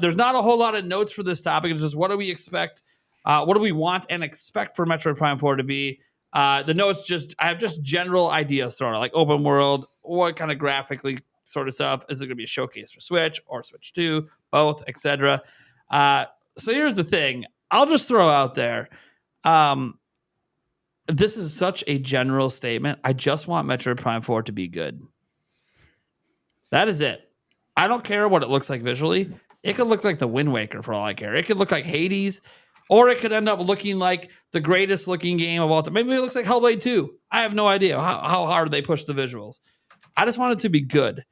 there's not a whole lot of notes for this topic. It's just what do we expect? What do we want and expect for Metroid Prime 4 to be? The notes I have just general ideas thrown out, like open world, what kind of graphically sort of stuff. Is it going to be a showcase for Switch or Switch 2, both, etc.? So here's the thing. I'll just throw out there. This is such a general statement. I just want Metroid Prime 4 to be good. That is it. I don't care what it looks like visually. It could look like the Wind Waker for all I care. It could look like Hades, or it could end up looking like the greatest looking game of all time. Maybe it looks like Hellblade 2. I have no idea how hard they push the visuals. I just want it to be good.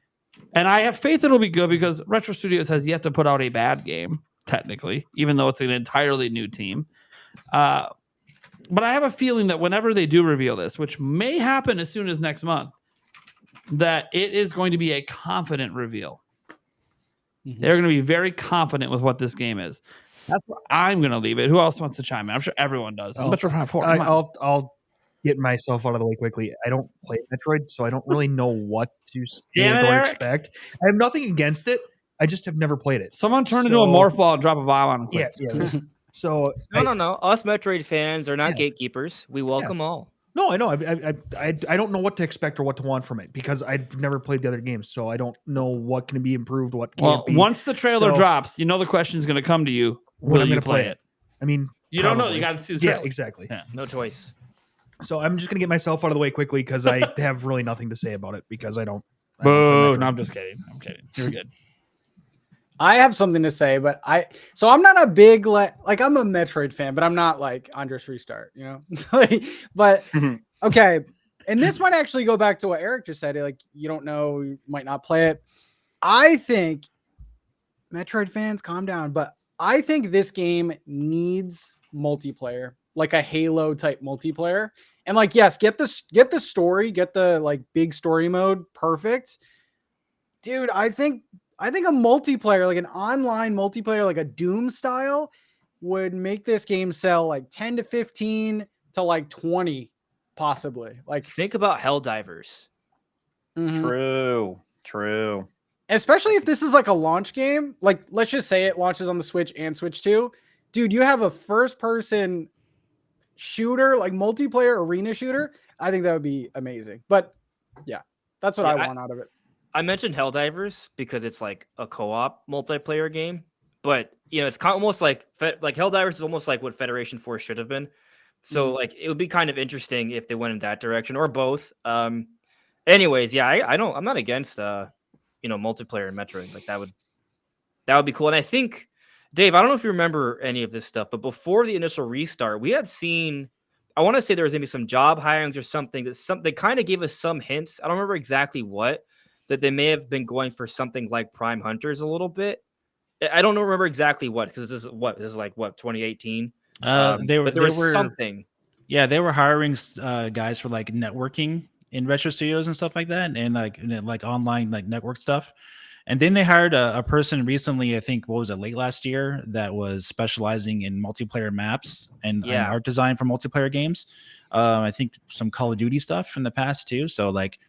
And I have faith it'll be good because Retro Studios has yet to put out a bad game, technically, even though it's an entirely new team. But I have a feeling that whenever they do reveal this, which may happen as soon as next month, that it is going to be a confident reveal. Mm-hmm. They're going to be very confident with what this game is. That's where I'm going to leave it. Who else wants to chime in? I'm sure everyone does. Metroid Prime 4. I'll get myself out of the way quickly. I don't play Metroid, so I don't really know what to say or expect. I have nothing against it. I just have never played it. Someone turn into a morph ball and drop a bomb on him quick. Yeah. So no. Us Metroid fans are not gatekeepers. We welcome all. No, I know. I don't know what to expect or what to want from it because I've never played the other games, so I don't know what can be improved, what can't be. Once the trailer drops, you know the question is going to come to you: will you play it? I mean, you don't know. You got to see the trailer. Yeah, exactly. Yeah, no choice. So I'm just gonna get myself out of the way quickly because I have really nothing to say about it because I don't. Boo! No, I'm just kidding. I'm kidding. You're good. I have something to say, but I'm not a big like I'm a Metroid fan, but I'm not like Andres Restart, you know. But okay, and this might actually go back to what Eric just said. Like you don't know, you might not play it. I think Metroid fans, calm down. But I think this game needs multiplayer, like a Halo type multiplayer. And like, yes, get the story, get the like big story mode, perfect, dude. I think a multiplayer, like an online multiplayer, like a Doom style, would make this game sell like 10 to 15 to like 20, possibly. Like think about Helldivers. Mm-hmm. True. Especially if this is like a launch game. Like, let's just say it launches on the Switch and Switch 2. Dude, you have a first-person shooter, like multiplayer arena shooter. I think that would be amazing. But yeah, that's what I want out of it. I mentioned Helldivers because it's like a co-op multiplayer game, but you know, it's almost like Helldivers is almost like what Federation Force should have been. So like it would be kind of interesting if they went in that direction or both. Anyways, yeah, I'm not against multiplayer in Metroid. Like that would be cool. And I think Dave, I don't know if you remember any of this stuff, but before the initial restart, we had seen, I want to say there was maybe some job hirings or something they kind of gave us some hints. I don't remember exactly what, that they may have been going for something like Prime Hunters a little bit. I don't remember exactly what, because this is like 2018. There was something. Yeah, they were hiring guys for like networking in Retro Studios and stuff like that, and like online like network stuff. And then they hired a person recently, I think, what was it, late last year, that was specializing in multiplayer maps and art design for multiplayer games. I think some Call of Duty stuff in the past too. So like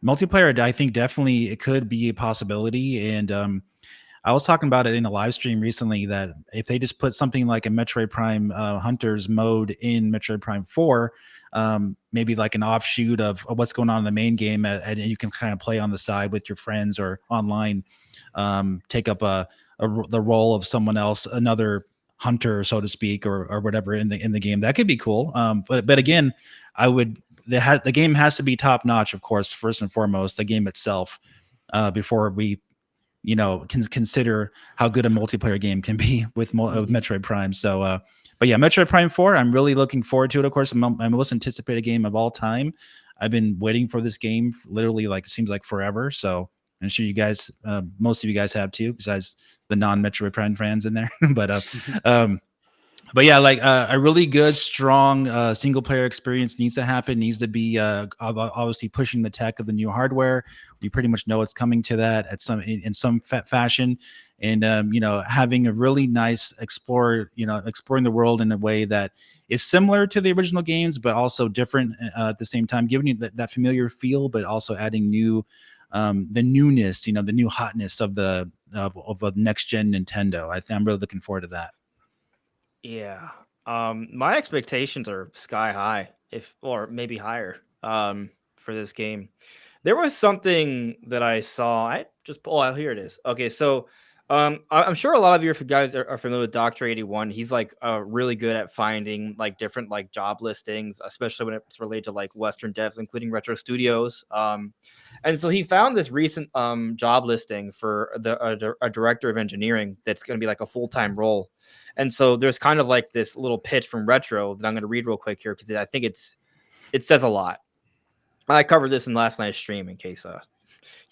multiplayer, I think definitely it could be a possibility. And I was talking about it in a live stream recently that if they just put something like a Metroid Prime Hunters mode in Metroid Prime 4, maybe like an offshoot of what's going on in the main game, and you can kind of play on the side with your friends or online, take up the role of someone else, another hunter, so to speak, or whatever in the game. That could be cool. But again, the game has to be top notch, of course, first and foremost, the game itself, before we can consider how good a multiplayer game can be with Metroid Prime. So but yeah, Metroid Prime 4, I'm really looking forward to it. Of course, my most anticipated game of all time. I've been waiting for this game literally, like, it seems like forever. So I'm sure you guys, most of you guys have too, besides the non-Metroid Prime fans in there. But yeah, like a really good, strong single player experience needs to happen. Needs to be obviously pushing the tech of the new hardware. We pretty much know it's coming to that in some fashion, and having a really nice exploring the world in a way that is similar to the original games, but also different at the same time, giving you that familiar feel, but also adding new the newness, the new hotness of the of a next gen Nintendo. I'm really looking forward to that. Yeah. My expectations are sky high, or maybe higher, for this game. There was something that I saw. I just pull out. Here it is. Okay, so I'm sure a lot of you guys are familiar with Doctor 81. He's like really good at finding like different like job listings, especially when it's related to like Western devs, including retro studios. And so he found this recent job listing for a director of engineering that's going to be like a full-time role. And so there's kind of like this little pitch from Retro that I'm going to read real quick here because I think it says a lot. I covered this in last night's stream in case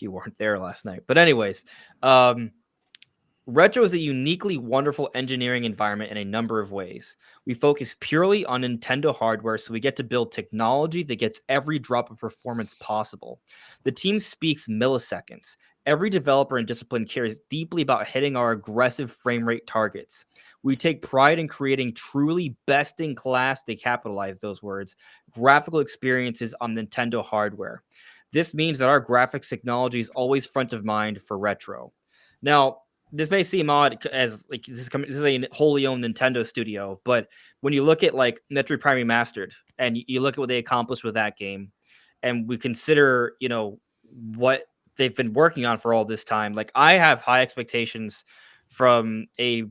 you weren't there last night. But anyways, Retro is a uniquely wonderful engineering environment in a number of ways. We focus purely on Nintendo hardware, so we get to build technology that gets every drop of performance possible. The team speaks milliseconds. Every developer and discipline cares deeply about hitting our aggressive frame rate targets. We take pride in creating truly best-in-class, they capitalize those words, graphical experiences on Nintendo hardware. This means that our graphics technology is always front of mind for Retro. Now, this may seem odd as like this is a wholly owned Nintendo studio, but when you look at like Metroid Prime Remastered and you look at what they accomplished with that game, and we consider what they've been working on for all this time, like I have high expectations from a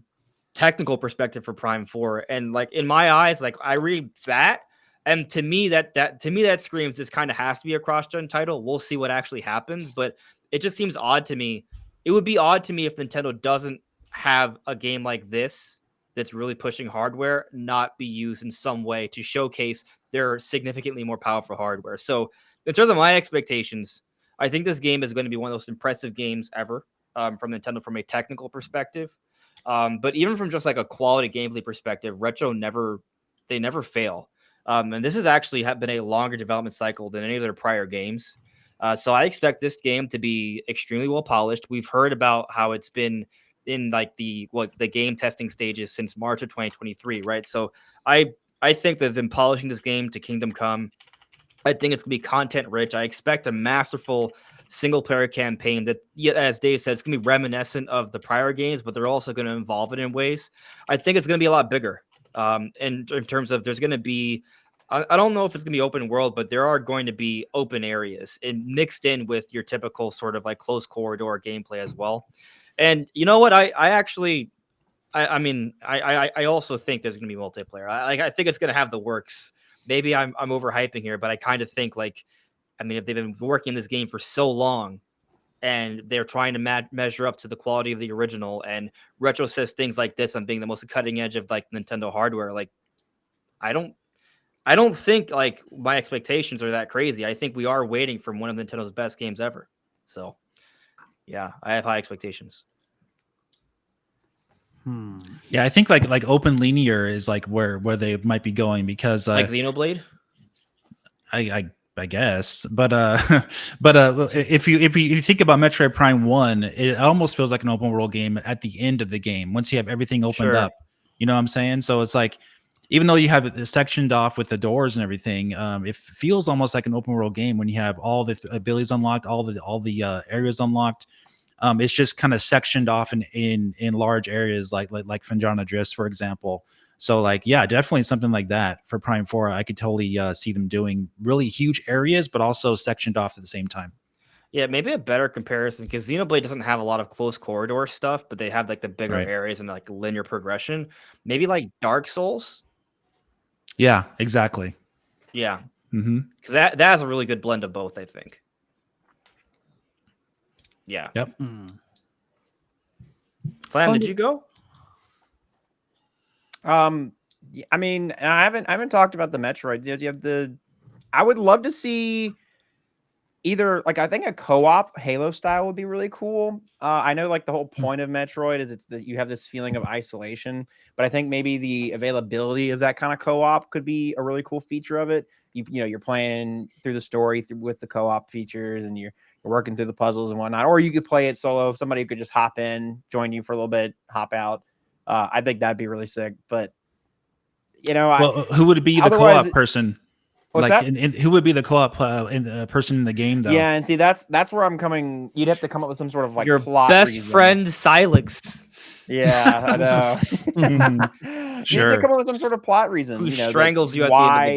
technical perspective for Prime 4, and like in my eyes, like I read that, and to me that screams this kind of has to be a cross-gen title. We'll see what actually happens, but it just seems odd to me. It would be odd to me if Nintendo doesn't have a game like this that's really pushing hardware not be used in some way to showcase their significantly more powerful hardware. So in terms of my expectations, I think this game is going to be one of the most impressive games ever from Nintendo from a technical perspective. But even from just like a quality gameplay perspective, Retro never fail. And this has actually been a longer development cycle than any of their prior games. So I expect this game to be extremely well polished. We've heard about how it's been in like the game testing stages since March of 2023, right? So I think they've been polishing this game to Kingdom Come. I think it's gonna be content rich. I expect a masterful single player campaign that, as Dave said, it's gonna be reminiscent of the prior games, but they're also gonna involve it in ways. I think it's gonna be a lot bigger. In terms of there's gonna be, I don't know if it's gonna be open world, but there are going to be open areas and mixed in with your typical sort of like close corridor gameplay as well. And you know what? I mean, I also think there's gonna be multiplayer. I think it's gonna have the works. Maybe I'm overhyping here, but I kind of think like, I mean, if they've been working this game for so long and they're trying to measure up to the quality of the original, and Retro says things like this on being the most cutting edge of like Nintendo hardware, like I don't think like my expectations are that crazy. I think we are waiting for one of Nintendo's best games ever. So yeah, I have high expectations. Yeah, I think like open linear is like where they might be going because Like Xenoblade. I guess, but if you think about Metroid Prime 1, it almost feels like an open world game at the end of the game once you have everything opened up. You know what I'm saying? So it's like, even though you have it sectioned off with the doors and everything, it feels almost like an open world game when you have all the abilities unlocked, all the areas unlocked. It's just kind of sectioned off in large areas like Finjana Drifts, for example. So like, yeah, definitely something like that for Prime 4. I could totally see them doing really huge areas, but also sectioned off at the same time. Yeah, maybe a better comparison because Xenoblade doesn't have a lot of close corridor stuff, but they have like the bigger areas and like linear progression. Maybe like Dark Souls. Yeah, exactly. Yeah, because that has a really good blend of both, I think. Yeah. Yep. Flam, did you go? I mean, I haven't talked about the Metroid. You have I would love to see either, like, I think a co-op Halo style would be really cool. I know like the whole point of Metroid is it's that you have this feeling of isolation, but I think maybe the availability of that kind of co-op could be a really cool feature of it. You're playing through the story with the co-op features, and you're working through the puzzles and whatnot, or you could play it solo. Somebody could just hop in, join you for a little bit, hop out. I think that'd be really sick. But well, who would be the co-op person? What's like, that? who would be the co-op person in the game though? Yeah, and see that's where I'm coming. You'd have to come up with some sort of like Your plot best reason. friend Silex, Yeah, I know. You have to Sure. come up with some sort of plot reason. who You know, like strangles you at the why end of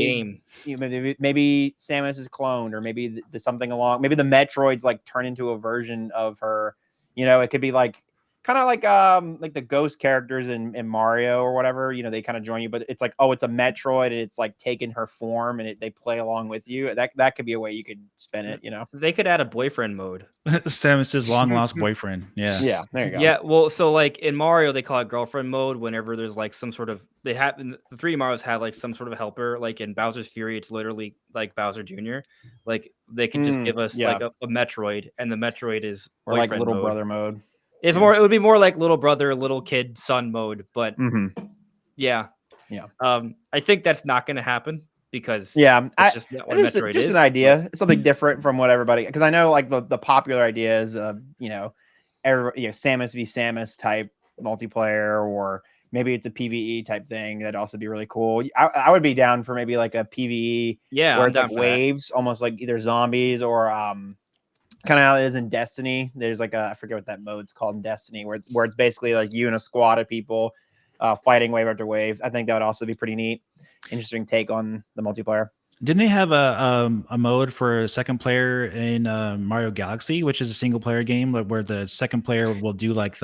the game. maybe Samus is cloned, or maybe the something along. Maybe the Metroids like turn into a version of her. You know, it could be like kind of like the ghost characters in Mario or whatever. You know, they kind of join you, but it's like, oh, it's a Metroid, and it's like taking her form, and they play along with you. That could be a way you could spin it. You know. They could add a boyfriend mode. Samus's long lost boyfriend. Yeah. Yeah, there you go. Yeah, well, so like in Mario, they call it girlfriend mode whenever there's like some sort of the 3D Marios have like some sort of helper. Like in Bowser's Fury, it's literally like Bowser Jr. Like they could just give us yeah. like a Metroid, and the Metroid is Or like boyfriend little mode. brother mode. It's more. It would be more like little brother, little kid, son mode. But yeah. I think that's not going to happen because it's just not what Metroid just is. an idea. It's something different from what everybody. Because I know like the popular idea is Samus v Samus type multiplayer, or maybe it's a PvE type thing. That'd also be really cool. I would be down for maybe like a PvE. Yeah, where I'm it's down like for that. waves, almost like either zombies or kind of how it is in Destiny. There's like I forget what that mode's called in Destiny, where it's basically like you and a squad of people fighting wave after wave. I think that would also be pretty neat. Interesting take on the multiplayer. Didn't they have a mode for a second player in Mario Galaxy, which is a single player game where the second player will do like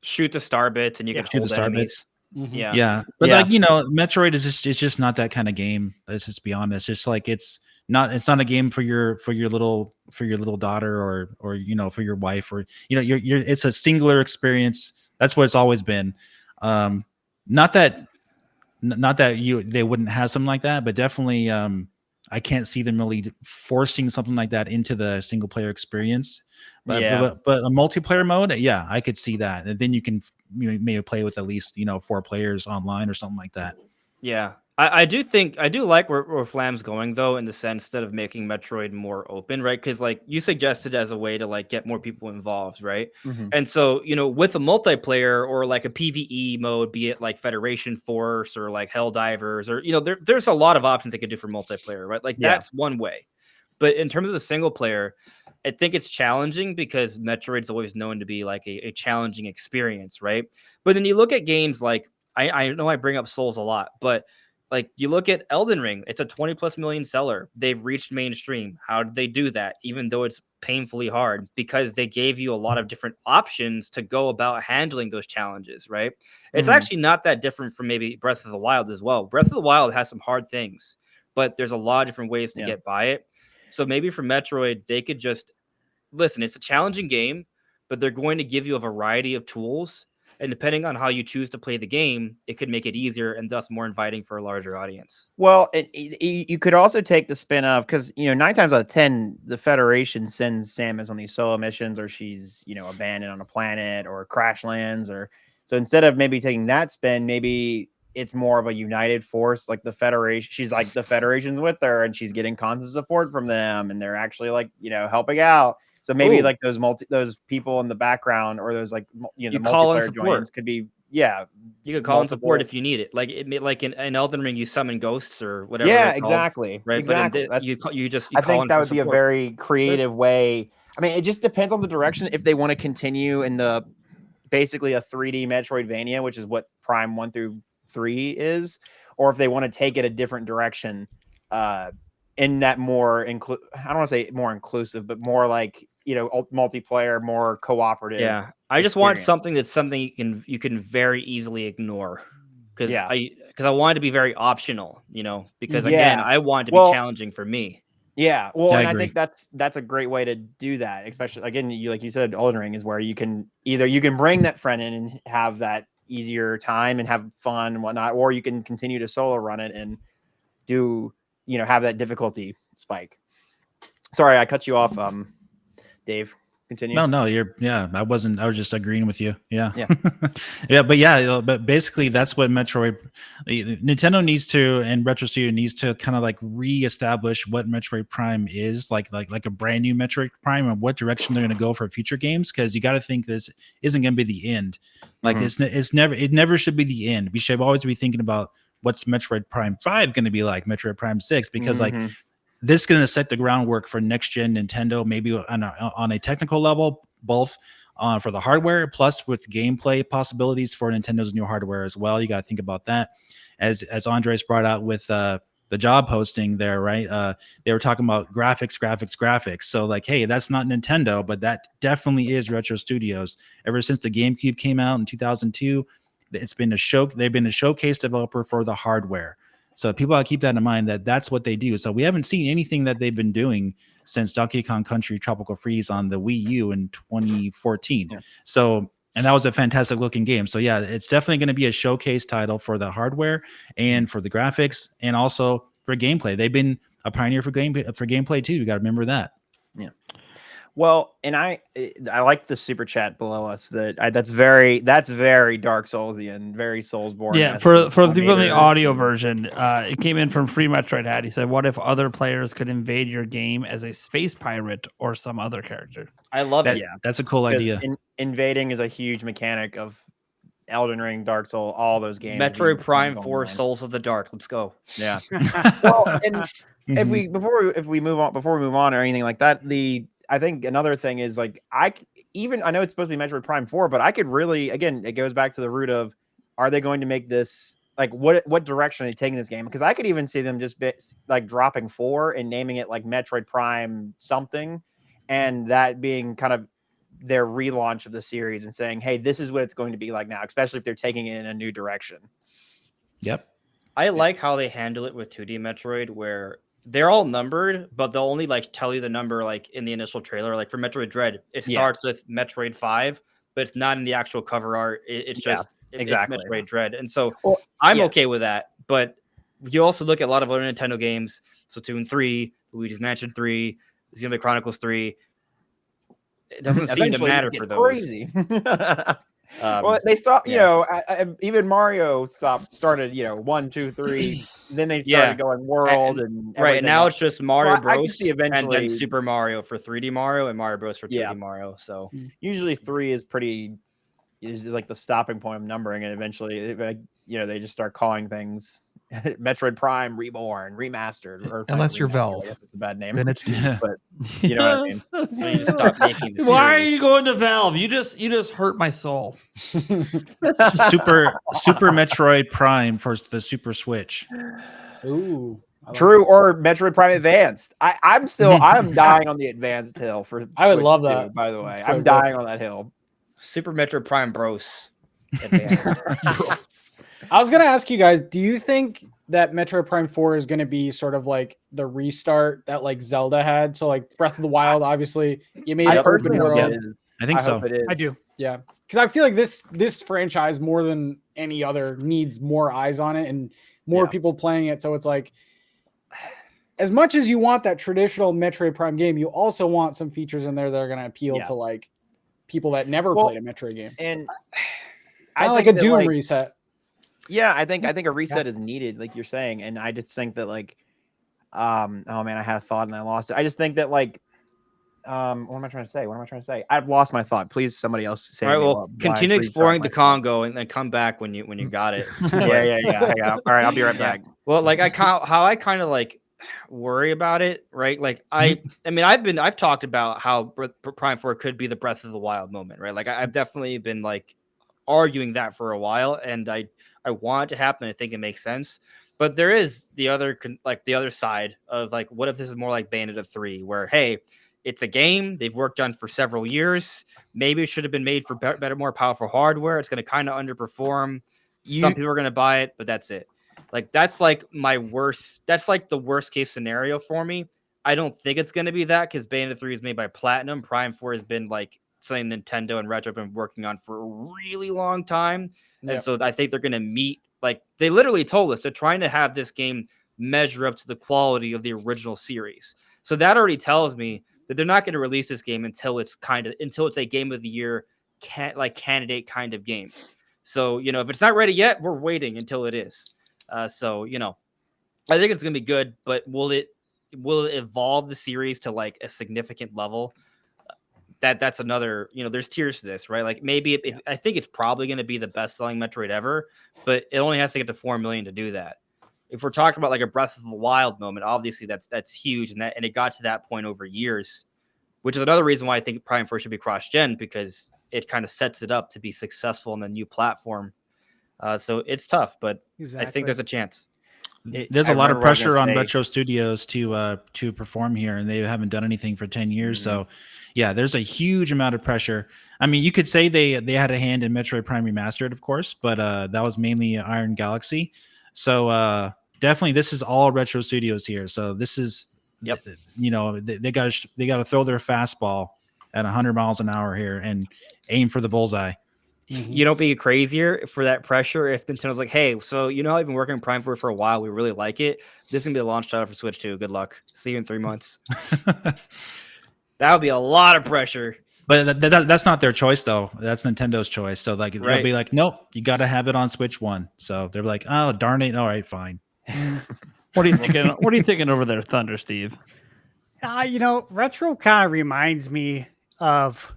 shoot the star bits and you can shoot hold the star enemies. bits. Yeah. Yeah. But like, Metroid is just not that kind of game. Let's just be honest. It's like it's not a game for your little daughter or for your wife, or it's a singular experience. That's what it's always been. Not that they wouldn't have something like that, but definitely I can't see them really forcing something like that into the single player experience. But a multiplayer mode, yeah, I could see that. And then you can maybe play with at least 4 players online or something like that. Yeah. I do like where Flam's going though, in the sense that of making Metroid more open, right? Because like you suggested as a way to like get more people involved, right? And so with a multiplayer or like a PvE mode, be it like Federation Force or like Helldivers, or there's a lot of options they could do for multiplayer, right? Like that's one way. But in terms of the single player, I think it's challenging because Metroid's always known to be like a challenging experience, right? But then you look at games like I know I bring up Souls a lot, but like you look at Elden Ring, it's a 20+ million seller. They've reached mainstream. How did they do that? Even though it's painfully hard, because they gave you a lot of different options to go about handling those challenges, right? It's actually not that different from maybe Breath of the Wild as well. Breath of the Wild has some hard things, but there's a lot of different ways to get by it. So maybe for Metroid, they could just listen, it's a challenging game, but they're going to give you a variety of tools. And depending on how you choose to play the game, it could make it easier and thus more inviting for a larger audience. Well, you could also take the spin of, because 9 times out of 10, the Federation sends Samus on these solo missions, or she's abandoned on a planet or crash lands, or so instead of maybe taking that spin, maybe it's more of a united force, like the Federation. She's like the Federation's with her, and she's getting constant support from them, and they're actually like helping out. So maybe like those people in the background, or those like the multiplayer joins could be you could call in support if you need it. Like in Elden Ring, you summon ghosts or whatever. Yeah, called, exactly. Right, exactly. But I think that would be a very creative way. I mean, it just depends on the direction. If they want to continue in the basically a 3D Metroidvania, which is what Prime 1 through 3 is, or if they want to take it a different direction, in that more I don't want to say more inclusive, but more like multiplayer, more cooperative. Yeah, I just want something you can very easily ignore, because I want it to be very optional, because again, I want it to be challenging for me. Yeah, well, and I think that's a great way to do that, especially again, like you said, Elden Ring is where you can bring that friend in and have that easier time and have fun and whatnot, or you can continue to solo run it and do have that difficulty spike. Sorry, I cut you off, Dave. Continue. No, I was just agreeing with you. Yeah. But basically that's what Nintendo needs to, and Retro Studio needs to kind of like reestablish what Metroid Prime is, like a brand new Metroid Prime, and what direction they're going to go for future games. Because you got to think this isn't going to be the end. Like it never should be the end. We should always be thinking about what's Metroid Prime 5 going to be like, Metroid Prime 6, because like Mhm. this is going to set the groundwork for next gen Nintendo, maybe on a technical level, both for the hardware, plus with gameplay possibilities for Nintendo's new hardware as well. You got to think about that. As Andres brought out with the job posting there, right? They were talking about graphics. So like, hey, that's not Nintendo, but that definitely is Retro Studios. Ever since the GameCube came out in 2002, it's been they've been a showcase developer for the hardware. So people gotta keep that in mind, that that's what they do. So we haven't seen anything that they've been doing since Donkey Kong Country Tropical Freeze on the Wii U in 2014. Yeah. So, and that was a fantastic looking game. So yeah, it's definitely going to be a showcase title for the hardware and for the graphics and also for gameplay. They've been a pioneer for gameplay too. You got to remember that. Yeah. Well, and I like the super chat below us. That's very Dark Soulsian, very Soulsborne. Yeah, for the people in the audio version, it came in from Free Metroid Hat. He said, "What if other players could invade your game as a space pirate or some other character?" I love That, it. Yeah, that's a cool idea. Invading is a huge mechanic of Elden Ring, Dark Soul, all those games. Metroid Prime going 4 on. Souls of the Dark. Let's go. Yeah. Well, and if Mhm. if we move on or anything like that, I think another thing is like I know it's supposed to be Metroid Prime 4, but I could really, again, it goes back to the root of, are they going to make this like what direction are they taking this game? Because I could even see them just like dropping 4 and naming it like Metroid Prime something, and that being kind of their relaunch of the series and saying, hey, this is what it's going to be like now, especially if they're taking it in a new direction. Yep. I like how they handle it with 2D Metroid, where they're all numbered, but they'll only like tell you the number like in the initial trailer. Like for Metroid Dread, it starts with Metroid 5, but it's not in the actual cover art. It's just exactly. it's Metroid Dread, and so Well, I'm okay with that. But you also look at a lot of other Nintendo games, Splatoon 3, Luigi's Mansion 3, Xenoblade Chronicles 3. It doesn't seem to matter for those. Crazy. Well, they stopped. You know, even Mario started. 1, 2, 3. Then they started going world and right. And now else. it's just Mario Bros. Eventually, and then Super Mario for 3D Mario and Mario Bros. For 2D Mario. So usually 3 is like the stopping point of numbering, and eventually, they just start calling things Metroid Prime Reborn, Remastered, or unless you're Remastered, Valve. I guess it's a bad name. Then it's 2. But you know what I mean. You just stop making the Why are series. you going to Valve? You just hurt my soul. Super Metroid Prime for the Super Switch. Ooh. True, or Metroid Prime Advanced. I'm dying on the Advanced hill for. I would Switch love 2, that. by the way, So I'm good. dying on that hill. Super Metroid Prime Bros. Advanced. I was gonna ask you guys, do you think that Metroid Prime 4 is gonna be sort of like the restart that like Zelda had? So like Breath of the Wild, obviously, you made it open personally hope world. it is. I think so. Hope it is. I do. Yeah, because I feel like this franchise more than any other needs more eyes on it and more people playing it. So it's like, as much as you want that traditional Metroid Prime game, you also want some features in there that are going to appeal to like people that never played a Metroid game, and kind of like a Doom reset. Yeah, I think a reset is needed, like you're saying, and I just think that like, oh man, I had a thought and I lost it. I just think that like, what am I trying to say? I've lost my thought. Please, somebody else say. All right, well, continue exploring the Congo and then come back when you got it. yeah. Hang on. All right, I'll be right back. Well, like I kind of like worry about it, right? Like I mean, I've talked about how Prime 4 could be the Breath of the Wild moment, right? Like I've definitely been like arguing that for a while, and I want it to happen. I think it makes sense. But there is the other side of like, what if this is more like Bayonetta 3, where hey, it's a game they've worked on for several years. Maybe it should have been made for better, more powerful hardware. It's going to kind of underperform. Some people are going to buy it, but that's it. Like that's like that's like the worst case scenario for me. I don't think it's going to be that, because Bayonetta 3 is made by Platinum. Prime 4 has been like something Nintendo and Retro have been working on for a really long time. And so I think they're going to meet, like they literally told us they're trying to have this game measure up to the quality of the original series. So that already tells me that they're not going to release this game until it's a game of the year candidate kind of game. So, if it's not ready yet, we're waiting until it is. So, I think it's going to be good, but will it evolve the series to like a significant level? that's another, there's tiers to this, right? Like maybe I think it's probably going to be the best selling Metroid ever, but it only has to get to 4 million to do that. If we're talking about like a Breath of the Wild moment, obviously that's huge, and it got to that point over years, which is another reason why I think Prime 4 should be cross-gen, because it kind of sets it up to be successful on the new platform. So it's tough, but I think there's a chance. There's I a lot of remember what I was pressure gonna on say. Retro Studios to perform here, and they haven't done anything for 10 years. So, yeah, there's a huge amount of pressure. I mean, you could say they had a hand in Metroid Prime Remastered, of course, but that was mainly Iron Galaxy. So definitely, this is all Retro Studios here. So this is, Yep. they got to throw their fastball at 100 miles an hour here and aim for the bullseye. You don't be crazier for that pressure if Nintendo's like, hey, so how I've been working on Prime 4 for a while. We really like it. This is going to be a launch title for Switch 2. Good luck. See you in 3 months. That would be a lot of pressure. But that's not their choice, though. That's Nintendo's choice. So like they'll Right. be like, nope, you got to have it on Switch 1. So they're like, oh, darn it. All right, fine. What are you thinking? What are you thinking over there, Thunder Steve? Retro kind of reminds me of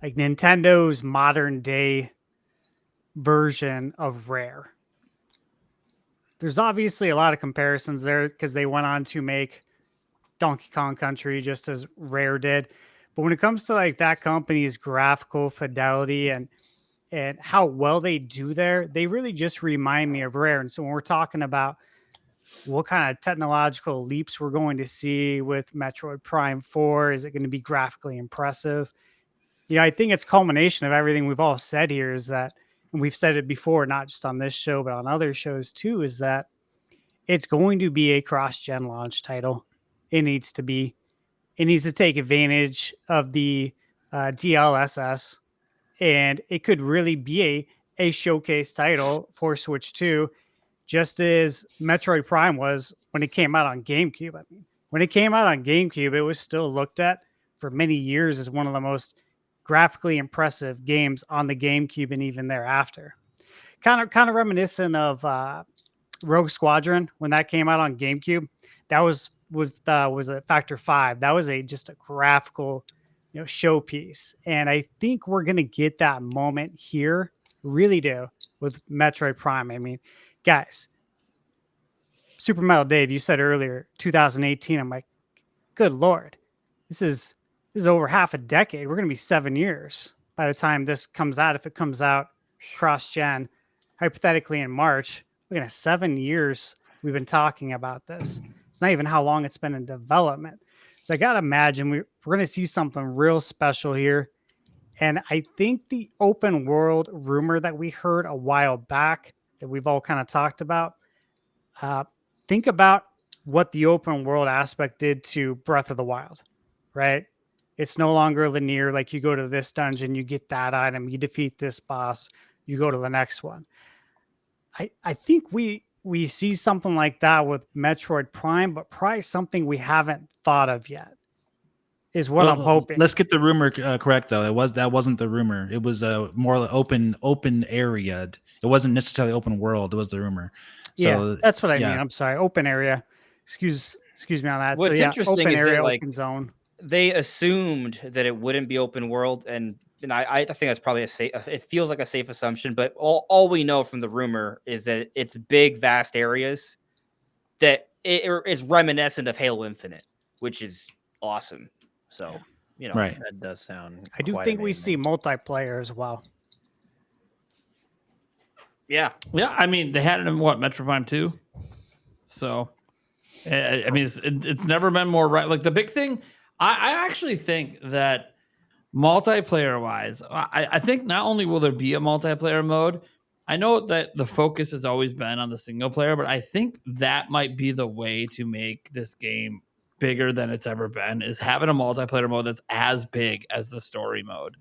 like Nintendo's modern day version of Rare. There's obviously a lot of comparisons there because they went on to make Donkey Kong Country just as Rare did. But when it comes to like that company's graphical fidelity and how well they do there, they really just remind me of Rare. And so when we're talking about what kind of technological leaps we're going to see with Metroid Prime 4, is it going to be graphically impressive? I think it's culmination of everything we've all said here is that, and we've said it before, not just on this show, but on other shows too, is that it's going to be a cross-gen launch title. It needs to be. It needs to take advantage of the DLSS, and it could really be a showcase title for Switch 2, just as Metroid Prime was when it came out on GameCube. I mean, when it came out on GameCube, it was still looked at for many years as one of the most graphically impressive games on the GameCube, and even thereafter. Kind of reminiscent of Rogue Squadron when that came out on GameCube. That was a Factor 5. That was just a graphical, showpiece, and I think we're gonna get that moment here. Really do, with Metroid Prime. I mean, guys, Super Metal Dave, you said earlier 2018. I'm like, good Lord, this is over half a decade. We're going to be 7 years by the time this comes out. If it comes out cross-gen, hypothetically in March, we're going to 7 years we've been talking about this. It's not even how long it's been in development. So I got to imagine we're going to see something real special here. And I think the open world rumor that we heard a while back that we've all kind of talked about, think about what the open world aspect did to Breath of the Wild, right? It's no longer linear. Like you go to this dungeon, you get that item, you defeat this boss, you go to the next one. I think we see something like that with Metroid Prime, but probably something we haven't thought of yet. Is what I'm hoping. Let's get the rumor correct, though. That wasn't the rumor. It was more open area. It wasn't necessarily open world. It was the rumor. So, yeah, that's what I mean. I'm sorry, open area. Excuse me on that. What's interesting open is area, that, like, open zone. They assumed that it wouldn't be open world, and I think that's probably it feels like a safe assumption. But all we know from the rumor is that it's big, vast areas that it is reminiscent of Halo Infinite, which is awesome. So, right. That does sound. I do think we see multiplayer as well. Yeah. I mean, they had it in Metroid Prime 2. So, I mean, it's never been more right. Like the big thing, I actually think that multiplayer wise, I think not only will there be a multiplayer mode, I know that the focus has always been on the single player, but I think that might be the way to make this game bigger than it's ever been, is having a multiplayer mode that's as big as the story mode.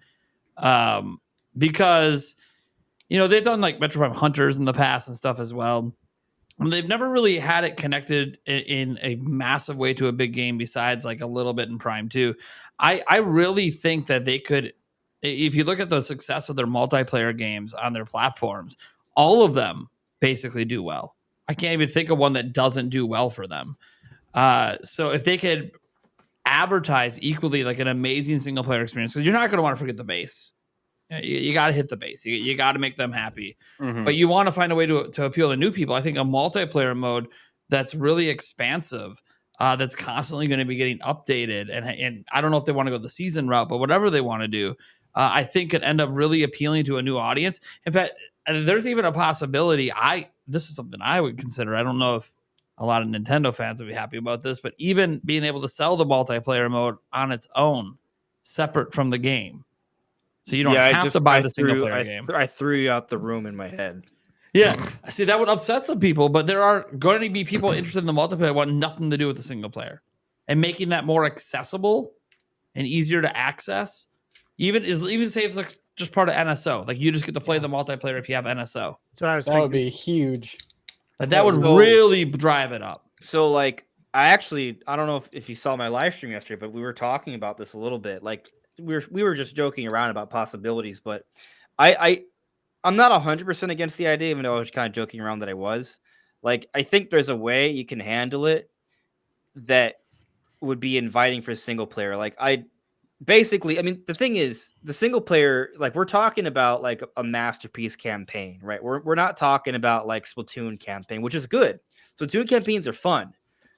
Because, they've done like Metroid Prime Hunters in the past and stuff as well. And they've never really had it connected in a massive way to a big game besides like a little bit in Prime 2. I really think that they could, if you look at the success of their multiplayer games on their platforms, all of them basically do well. I can't even think of one that doesn't do well for them. So if they could advertise equally like an amazing single player experience, because you're not going to want to forget the base. You got to hit the base. You got to make them happy. Mhm. But you want to find a way to appeal to new people. I think a multiplayer mode that's really expansive, that's constantly going to be getting updated. And I don't know if they want to go the season route, but whatever they want to do, I think could end up really appealing to a new audience. In fact, there's even a possibility. This is something I would consider. I don't know if a lot of Nintendo fans would be happy about this, but even being able to sell the multiplayer mode on its own, separate from the game. So you don't have to buy the single player game. I threw you out the room in my head. Yeah. See, that would upset some people, but there are going to be people interested in the multiplayer want nothing to do with the single player. And making that more accessible and easier to access, even say it's like just part of NSO. Like you just get to play the multiplayer if you have NSO. So I was That thinking. would be huge. Like that would So- really drive it up. So like I don't know if you saw my live stream yesterday, but we were talking about this a little bit. Like we were just joking around about possibilities, but I'm not 100% against the idea, even though I was kind of joking around that I was. Like I think there's a way you can handle it that would be inviting for a single player. Like basically, I mean, the thing is, the single player, like we're talking about like a masterpiece campaign, right? We're not talking about like Splatoon campaign, which is good. Splatoon campaigns are fun,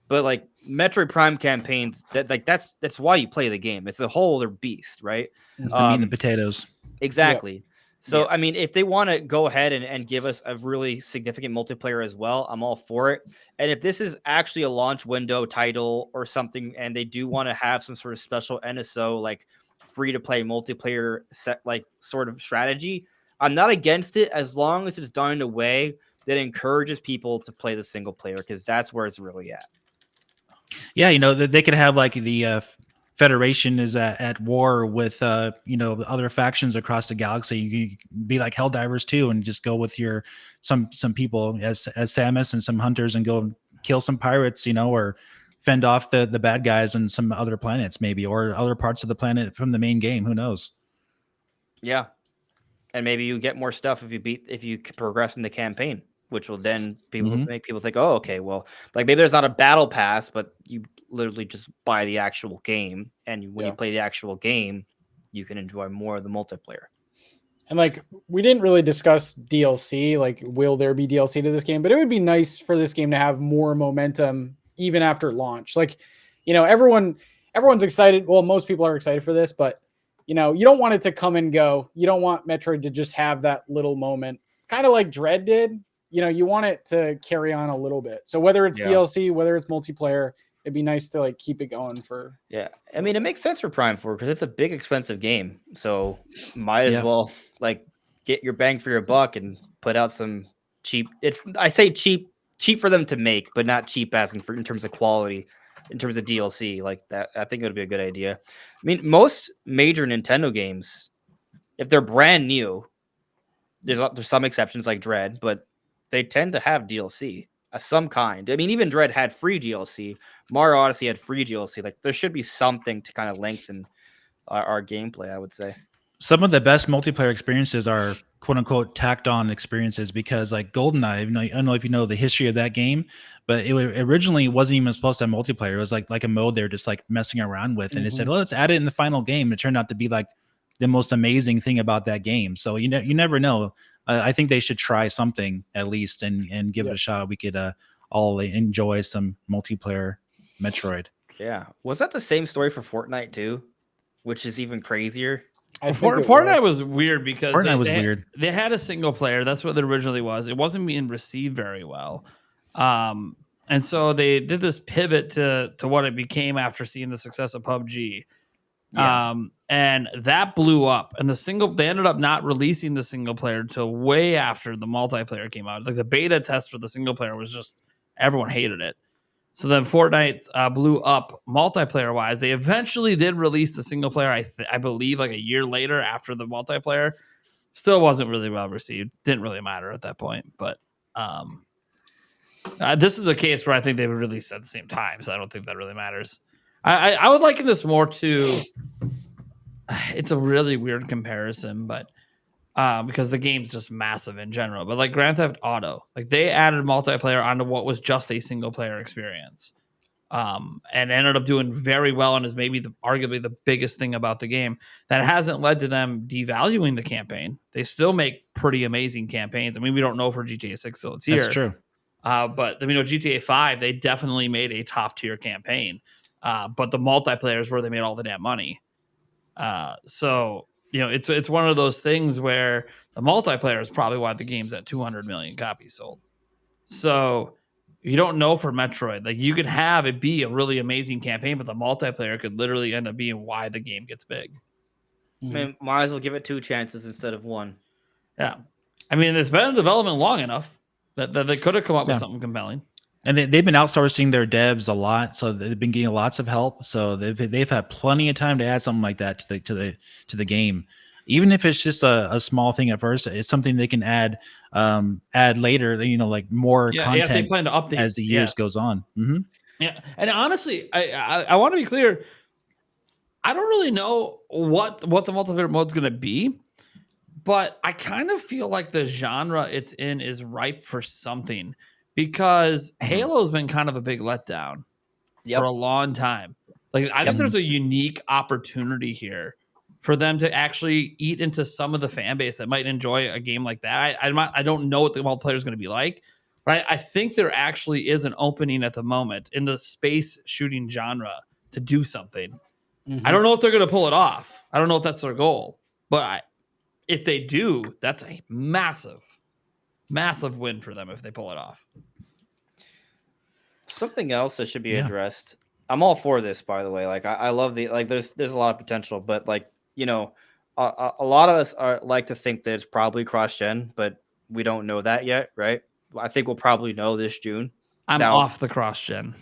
but like Metroid Prime campaigns, that's why you play the game. It's a whole other beast, right? It's the meat and the potatoes. Exactly. So, I mean, if they want to go ahead and give us a really significant multiplayer as well, I'm all for it. And if this is actually a launch window title or something, and they do want to have some sort of special NSO, like free to play multiplayer set, like sort of strategy, I'm not against it as long as it's done in a way that encourages people to play the single player, because that's where it's really at. Yeah, they could have like the Federation is at war with other factions across the galaxy. You could be like Helldivers too, and just go with your some people as Samus and some hunters and go kill some pirates, or fend off the bad guys on some other planets maybe, or other parts of the planet from the main game. Who knows? Yeah. And maybe you get more stuff if you progress in the campaign, which will then make people think, oh, okay, well, like maybe there's not a battle pass, but you literally just buy the actual game, and when you play the actual game, you can enjoy more of the multiplayer. And like we didn't really discuss DLC, like will there be DLC to this game? But it would be nice for this game to have more momentum even after launch. Like, everyone's excited. Well, most people are excited for this, but you don't want it to come and go. You don't want Metroid to just have that little moment, kind of like Dread did. You want it to carry on a little bit. So whether it's DLC, whether it's multiplayer, it'd be nice to like keep it going for. Yeah, I mean, it makes sense for Prime 4 because it's a big, expensive game. So might as well like get your bang for your buck and put out some cheap. I say cheap for them to make, but not cheap as in terms of quality, in terms of DLC like that. I think it would be a good idea. I mean, most major Nintendo games, if they're brand new, there's some exceptions like Dread, but they tend to have DLC of some kind. I mean, even Dread had free DLC. Mario Odyssey had free DLC. Like, there should be something to kind of lengthen our gameplay, I would say. Some of the best multiplayer experiences are quote unquote tacked on experiences, because like GoldenEye, I don't know if you know the history of that game, but it originally wasn't even supposed to have multiplayer. It was like a mode they're just like messing around with. And it said, let's add it in the final game. It turned out to be like the most amazing thing about that game. So you never know. I think they should try something at least and give it a shot. We could all enjoy some multiplayer Metroid. Yeah. Was that the same story for Fortnite too? Which is even crazier. Fortnite was weird because Fortnite was weird. They had a single player. That's what it originally was. It wasn't being received very well. And so they did this pivot to what it became after seeing the success of PUBG. Yeah. And that blew up. And they ended up not releasing the single player until way after the multiplayer came out. Like the beta test for the single player was just, everyone hated it. So then Fortnite blew up multiplayer wise. They eventually did release the single player, I believe, like a year later after the multiplayer. Still wasn't really well received. Didn't really matter at that point. But this is a case where I think they would release at the same time. So I don't think that really matters. I would liken this more to, it's a really weird comparison, but because the game's just massive in general. But like Grand Theft Auto, like they added multiplayer onto what was just a single player experience. and ended up doing very well and is maybe arguably the biggest thing about the game. That hasn't led to them devaluing the campaign. They still make pretty amazing campaigns. I mean, we don't know for GTA 6 till it's here. That's true. But GTA 5, they definitely made a top tier campaign. But the multiplayer is where they made all the damn money. So it's one of those things where the multiplayer is probably why the game's at 200 million copies sold. So you don't know for Metroid. Like, you could have it be a really amazing campaign, but the multiplayer could literally end up being why the game gets big. I mean, might as well give it 2 chances instead of 1. Yeah. I mean, it's been in development long enough that they could have come up with something compelling. And they've been outsourcing their devs a lot, so they've been getting lots of help. So they've had plenty of time to add something like that to the game, even if it's just a small thing at first. It's something they can add later. Like more content they plan to update as the years goes on. Mm-hmm. Yeah, and honestly, I want to be clear. I don't really know what the multiplayer mode's going to be, but I kind of feel like the genre it's in is ripe for something. Because Halo's been kind of a big letdown for a long time. Like, I think there's a unique opportunity here for them to actually eat into some of the fan base that might enjoy a game like that. I don't know what the multiplayer is going to be like, but I think there actually is an opening at the moment in the space shooting genre to do something. I don't know if they're going to pull it off. I don't know if that's their goal, but if they do, that's a massive win for them if they pull it off. Something else that should be addressed. I'm all for this, by the way. Like, I love there's a lot of potential, but a lot of us like to think that it's probably cross-gen, but we don't know that yet, right? I think we'll probably know this June. I'm off the cross-gen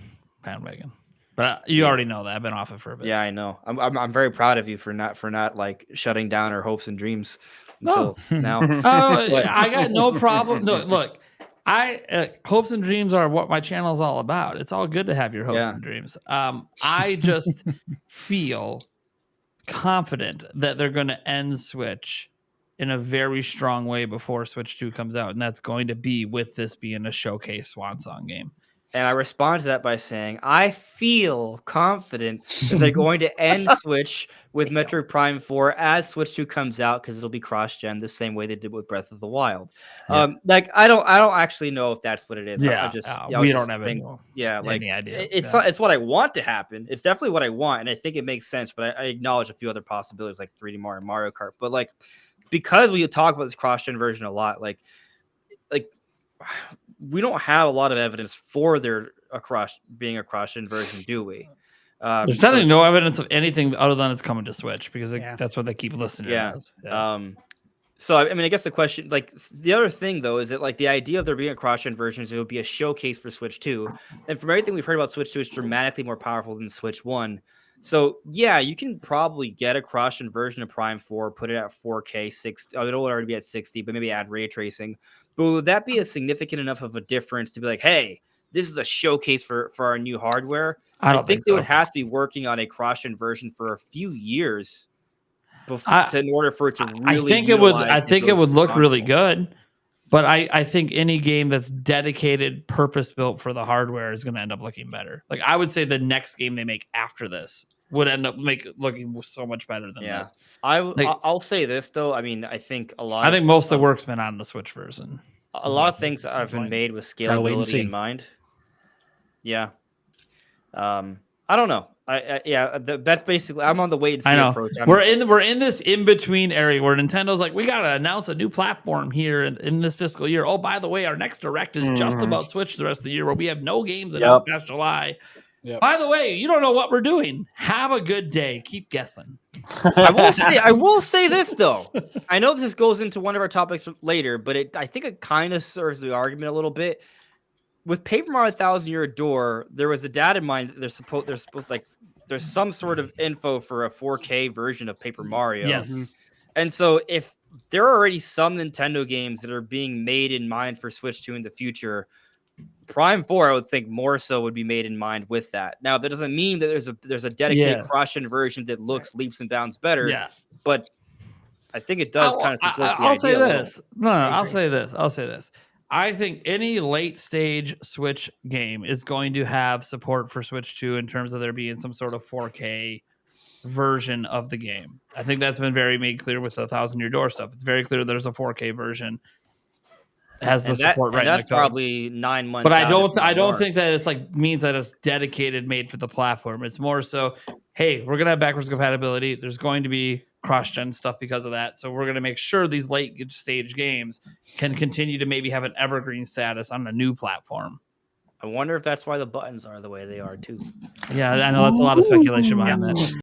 bandwagon, but you already know that. I've been off it for a bit. Yeah, I know. I'm very proud of you for not like shutting down our hopes and dreams until now. I got no problem. No, look, hopes and dreams are what my channel is all about. It's all good to have your hopes and dreams. I just feel confident that they're going to end Switch in a very strong way before Switch 2 comes out, and that's going to be with this being a showcase swan song game. And I respond to that by saying, I feel confident that they're going to end Switch with Metroid Prime 4 as Switch 2 comes out, because it'll be cross-gen the same way they did with Breath of the Wild. Yeah. I don't actually know if that's what it is. Yeah, we don't have any idea. It's what I want to happen. It's definitely what I want, and I think it makes sense. But I acknowledge a few other possibilities like 3D Mario Kart. But because we talk about this cross-gen version a lot, we don't have a lot of evidence for being a cross-gen version, do we? There's definitely no evidence of anything other than it's coming to Switch, because that's what they keep listening to. Yeah. So I mean, I guess the question, the other thing though, is that the idea of there being a cross-gen version is it would be a showcase for Switch 2, and from everything we've heard about Switch 2, it's dramatically more powerful than Switch 1. So yeah, you can probably get a cross-gen version of Prime 4, put it at 4K 60. It'll already be at 60, but maybe add ray tracing. But would that be a significant enough of a difference to be like, hey, this is a showcase for our new hardware? I don't think they so. would have to be working on a cross-gen version for a few years in order for it to really. I think it would look really good, but I think any game that's dedicated, purpose built for the hardware is going to end up looking better. Like, I would say the next game they make after this would end up looking so much better than this. I'll say this though. I mean, I think most of the work's been on the Switch version. A lot of things have been made with scalability in mind. Yeah. I don't know. That's basically. I'm on the wait and see approach. We're in this in between area where Nintendo's like, we gotta announce a new platform here in this fiscal year. Oh, by the way, our next direct is just about Switch the rest of the year, where we have no games until past July. Yep. By the way, you don't know what we're doing. Have a good day. Keep guessing. I will say this though. I know this goes into one of our topics later, but I think it kind of serves the argument a little bit. With Paper Mario 1,000 Year Door, there was a data mine that there's some sort of info for a 4K version of Paper Mario. Yes. And so if there are already some Nintendo games that are being made in mind for Switch 2 in the future, Prime 4, I would think more so would be made in mind with that. Now, that doesn't mean that there's a dedicated cross-gen version that looks leaps and bounds better. Yeah. But I think it does kind of support the idea. I'll say this. I'll say this. I think any late stage Switch game is going to have support for Switch 2 in terms of there being some sort of 4K version of the game. I think that's been very made clear with the Thousand Year Door stuff. It's very clear there's a 4K version. It has the And support right in the that's code. probably 9 months. But I out, don't if not I don't more. think that it's like means that it's dedicated made for the platform. It's more so, hey, we're gonna have backwards compatibility. There's going to be cross-gen stuff because of that. So we're gonna make sure these late stage games can continue to maybe have an evergreen status on a new platform. I wonder if that's why the buttons are the way they are too. Yeah, I know that's a lot of speculation behind that.